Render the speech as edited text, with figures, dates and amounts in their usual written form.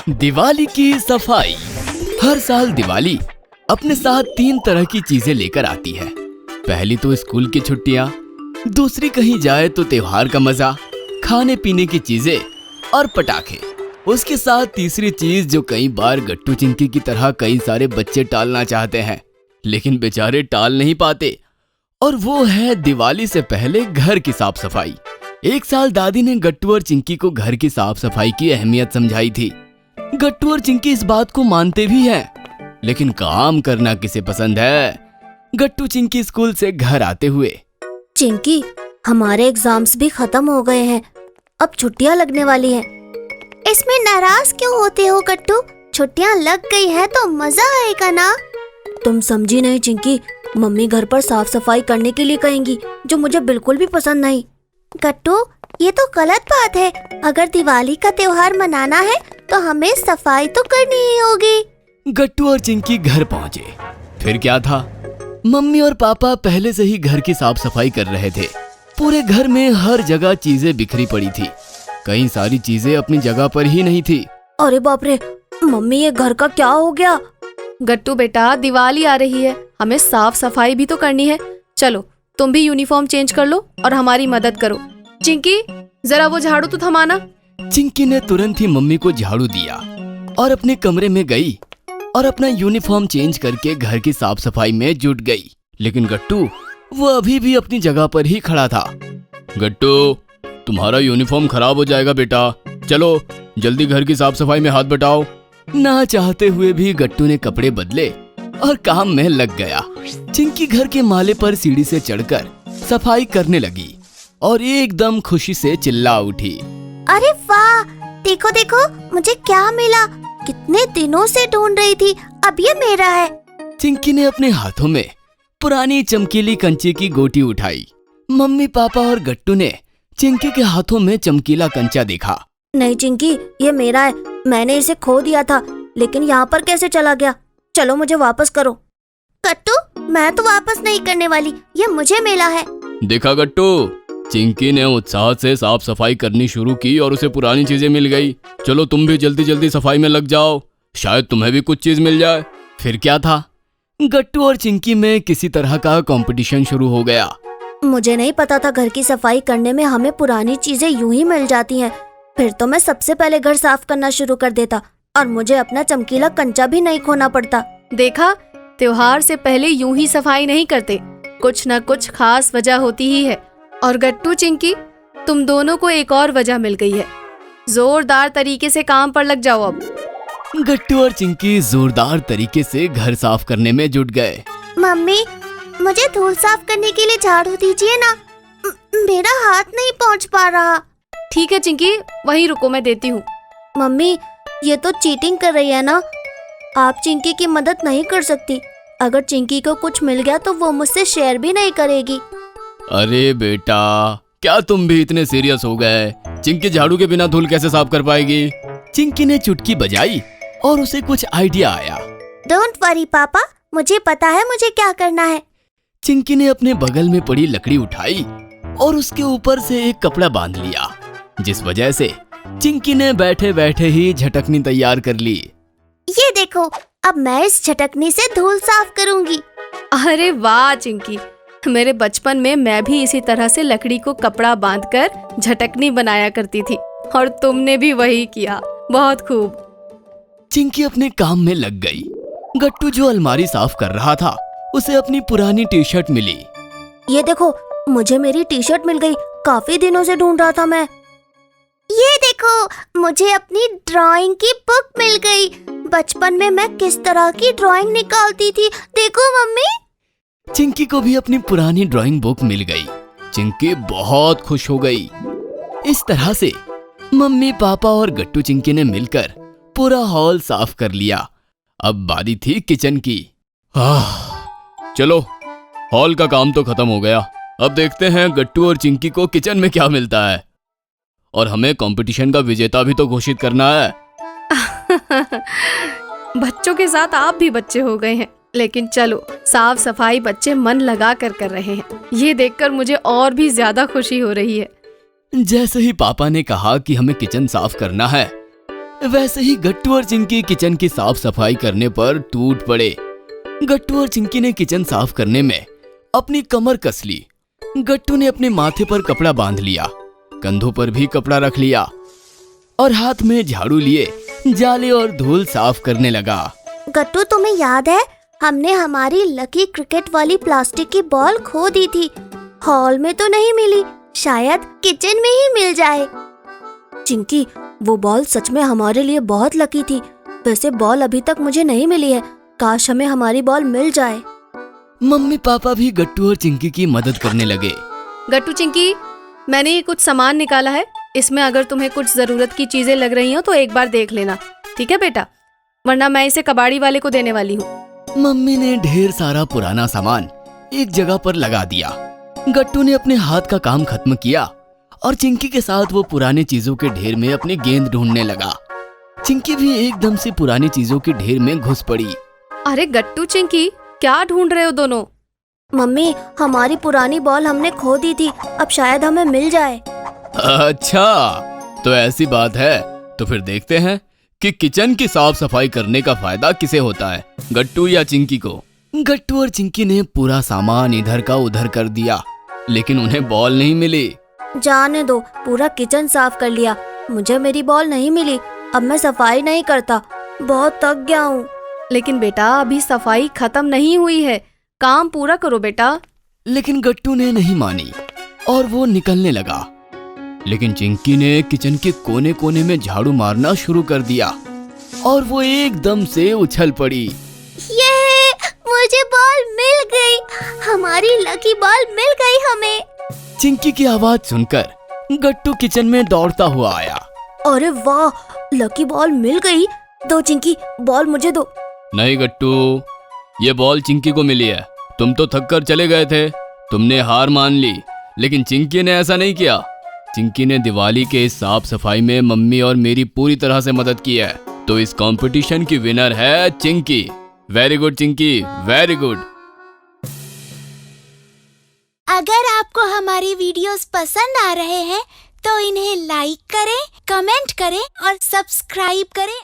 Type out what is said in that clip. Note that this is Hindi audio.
दिवाली की सफाई। हर साल दिवाली अपने साथ 3 तरह की चीजें लेकर आती है। पहली तो स्कूल की छुट्टियां, दूसरी कहीं जाए तो त्योहार का मजा, खाने पीने की चीजें और पटाखे। उसके साथ तीसरी चीज जो कई बार गट्टू चिंकी की तरह कई सारे बच्चे टालना चाहते हैं लेकिन बेचारे टाल नहीं पाते, और वो है दिवाली से पहले घर की साफ सफाई। एक साल दादी ने गट्टू और चिंकी को घर की साफ सफाई की अहमियत समझाई थी। गट्टू और चिंकी इस बात को मानते भी हैं, लेकिन काम करना किसे पसंद है। गट्टू चिंकी स्कूल से घर आते हुए, चिंकी, हमारे एग्जाम्स भी खत्म हो गए हैं, अब छुट्टियां लगने वाली हैं। इसमें नाराज क्यों होते हो गट्टू? छुट्टियां लग गई हैं तो मजा आएगा ना। तुम समझी नहीं चिंकी, मम्मी घर पर साफ सफाई करने के लिए कहेंगी, जो मुझे बिल्कुल भी पसंद नहीं। गट्टू, ये तो गलत बात है। अगर दिवाली का त्योहार मनाना है तो हमें सफाई तो करनी ही होगी। गट्टू और चिंकी घर पहुँचे। फिर क्या था, मम्मी और पापा पहले से ही घर की साफ सफाई कर रहे थे। पूरे घर में हर जगह चीजें बिखरी पड़ी थी, कई सारी चीजें अपनी जगह पर ही नहीं थी। अरे बाप रे, मम्मी ये घर का क्या हो गया? गट्टू बेटा, दिवाली आ रही है, हमें साफ सफाई भी तो करनी है। चलो तुम भी यूनिफॉर्म चेंज कर लो और हमारी मदद करो। चिंकी, जरा वो झाड़ू तो थमाना। चिंकी ने तुरंत ही मम्मी को झाड़ू दिया और अपने कमरे में गई और अपना यूनिफॉर्म चेंज करके घर की साफ सफाई में जुट गई। लेकिन गट्टू, वो अभी भी अपनी जगह पर ही खड़ा था। गट्टू, तुम्हारा यूनिफॉर्म खराब हो जाएगा बेटा, चलो जल्दी घर की साफ सफाई में हाथ बटाओ। ना चाहते हुए भी गट्टू ने कपड़े बदले और काम में लग गया। चिंकी घर के माले पर सीढ़ी से चढ़कर सफाई करने लगी और एकदम खुशी से चिल्ला उठी, अरे वाह, देखो देखो मुझे क्या मिला। कितने दिनों से ढूंढ रही थी, अब ये मेरा है। चिंकी ने अपने हाथों में पुरानी चमकीली कंचे की गोटी उठाई। मम्मी पापा और गट्टू ने चिंकी के हाथों में चमकीला कंचा देखा। नहीं चिंकी, ये मेरा है, मैंने इसे खो दिया था, लेकिन यहाँ पर कैसे चला गया? चलो मुझे वापस करो। गट्टू, मैं तो वापस नहीं करने वाली, ये मुझे मिला है। देखा गट्टू, चिंकी ने उत्साह से साफ सफाई करनी शुरू की और उसे पुरानी चीजें मिल गई। चलो तुम भी जल्दी जल्दी सफाई में लग जाओ, शायद तुम्हें भी कुछ चीज मिल जाए। फिर क्या था, गट्टू और चिंकी में किसी तरह का कंपटीशन शुरू हो गया। मुझे नहीं पता था घर की सफाई करने में हमें पुरानी चीजें यूं ही मिल जाती हैं। फिर तो मैं सबसे पहले घर साफ करना शुरू कर देता और मुझे अपना चमकीला कंचा भी नहीं खोना पड़ता। देखा, त्योहार से पहले यूं ही सफाई नहीं करते, कुछ न कुछ खास वजह होती ही है। और गट्टू चिंकी, तुम दोनों को एक और वजह मिल गई है। जोरदार तरीके से काम पर लग जाओ अब। गट्टू और चिंकी जोरदार तरीके से घर साफ करने में जुट गए। मम्मी, मुझे धूल साफ करने के लिए झाड़ू दीजिए ना, मेरा हाथ नहीं पहुंच पा रहा। ठीक है चिंकी, वहीं रुको, मैं देती हूँ। मम्मी, ये तो चीटिंग कर रही है ना, आप चिंकी की मदद नहीं कर सकती। अगर चिंकी को कुछ मिल गया तो वो मुझसे शेयर भी नहीं करेगी। अरे बेटा, क्या तुम भी इतने सीरियस हो गए? चिंकी झाड़ू के बिना धूल कैसे साफ कर पाएगी? चिंकी ने चुटकी बजाई और उसे कुछ आइडिया आया। डोंट वरी पापा, मुझे पता है मुझे क्या करना है। चिंकी ने अपने बगल में पड़ी लकड़ी उठाई और उसके ऊपर से एक कपड़ा बांध लिया, जिस वजह से चिंकी ने बैठे बैठे ही झटकनी तैयार कर ली। ये देखो, अब मैं इस झटकनी से धूल साफ करूंगी। अरे वाह चिंकी, मेरे बचपन में मैं भी इसी तरह से लकड़ी को कपड़ा बांधकर झटकनी बनाया करती थी और तुमने भी वही किया, बहुत खूब। चिंकी अपने काम में लग गई। गट्टू जो अलमारी साफ कर रहा था, उसे अपनी पुरानी टी शर्ट मिली। ये देखो, मुझे मेरी टी शर्ट मिल गई, काफी दिनों से ढूंढ रहा था मैं। ये देखो, मुझे अपनी ड्राइंग की बुक मिल गई। बचपन में मैं किस तरह की ड्राइंग निकालती थी, देखो मम्मी। चिंकी को भी अपनी पुरानी ड्राइंग बुक मिल गई। चिंकी बहुत खुश हो गई। इस तरह से मम्मी पापा और गट्टू चिंकी ने मिलकर पूरा हॉल साफ कर लिया। अब बारी थी किचन की। चलो, हॉल का काम तो खत्म हो गया, अब देखते हैं गट्टू और चिंकी को किचन में क्या मिलता है। और हमें कंपटीशन का विजेता भी तो घोषित करना है। बच्चों के साथ आप भी बच्चे हो गए हैं, लेकिन चलो, साफ सफाई बच्चे मन लगा कर रहे हैं, ये देखकर मुझे और भी ज्यादा खुशी हो रही है। जैसे ही पापा ने कहा कि हमें किचन साफ करना है, वैसे ही गट्टू और चिंकी किचन की साफ सफाई करने पर टूट पड़े। गट्टू और चिंकी ने किचन साफ करने में अपनी कमर कस ली। गट्टू ने अपने माथे पर कपड़ा बांध लिया, कंधों पर भी कपड़ा रख लिया और हाथ में झाड़ू लिए जाले और धूल साफ करने लगा। गट्टू, तुम्हें याद है हमने हमारी लकी क्रिकेट वाली प्लास्टिक की बॉल खो दी थी। हॉल में तो नहीं मिली, शायद किचन में ही मिल जाए। चिंकी, वो बॉल सच में हमारे लिए बहुत लकी थी। वैसे बॉल अभी तक मुझे नहीं मिली है, काश हमें हमारी बॉल मिल जाए। मम्मी पापा भी गट्टू और चिंकी की मदद करने लगे। गट्टू चिंकी, मैंने ये कुछ सामान निकाला है, इसमें अगर तुम्हें कुछ जरूरत की चीजें लग रही हो तो एक बार देख लेना, ठीक है बेटा? वरना मैं इसे कबाड़ी वाले को देने वाली हूँ। मम्मी ने ढेर सारा पुराना सामान एक जगह पर लगा दिया। गट्टू ने अपने हाथ का काम खत्म किया और चिंकी के साथ वो पुराने चीजों के ढेर में अपनी गेंद ढूंढने लगा। चिंकी भी एकदम से पुरानी चीजों के ढेर में घुस पड़ी। अरे गट्टू चिंकी, क्या ढूंढ रहे हो दोनों? मम्मी, हमारी पुरानी बॉल हमने खो दी थी, अब शायद हमें मिल जाए। अच्छा, तो ऐसी बात है तो फिर देखते हैं कि किचन की साफ सफाई करने का फायदा किसे होता है, गट्टू या चिंकी को। गट्टू और चिंकी ने पूरा सामान इधर का उधर कर दिया, लेकिन उन्हें बॉल नहीं मिली। जाने दो, पूरा किचन साफ कर लिया, मुझे मेरी बॉल नहीं मिली। अब मैं सफाई नहीं करता, बहुत थक गया हूँ। लेकिन बेटा, अभी सफाई खत्म नहीं हुई है, काम पूरा करो बेटा। लेकिन गट्टू ने नहीं मानी और वो निकलने लगा। लेकिन चिंकी ने किचन के कोने कोने में झाड़ू मारना शुरू कर दिया और वो एकदम से उछल पड़ी। ये मुझे बॉल मिल गई, हमारी लकी बॉल मिल गई हमें। चिंकी की आवाज सुनकर गट्टू किचन में दौड़ता हुआ आया। अरे वाह, लकी बॉल मिल गई। दो चिंकी, बॉल मुझे दो। नहीं गट्टू, ये बॉल चिंकी को मिली है। तुम तो थक कर चले गए थे, तुमने हार मान ली, लेकिन चिंकी ने ऐसा नहीं किया। चिंकी ने दिवाली के इस साफ सफाई में मम्मी और मेरी पूरी तरह से मदद की है, तो इस कंपटीशन की विनर है Chinki. Very good Chinki, very good. अगर आपको हमारी वीडियोस पसंद आ रहे हैं तो इन्हें लाइक करें, कमेंट करें और सब्सक्राइब करें।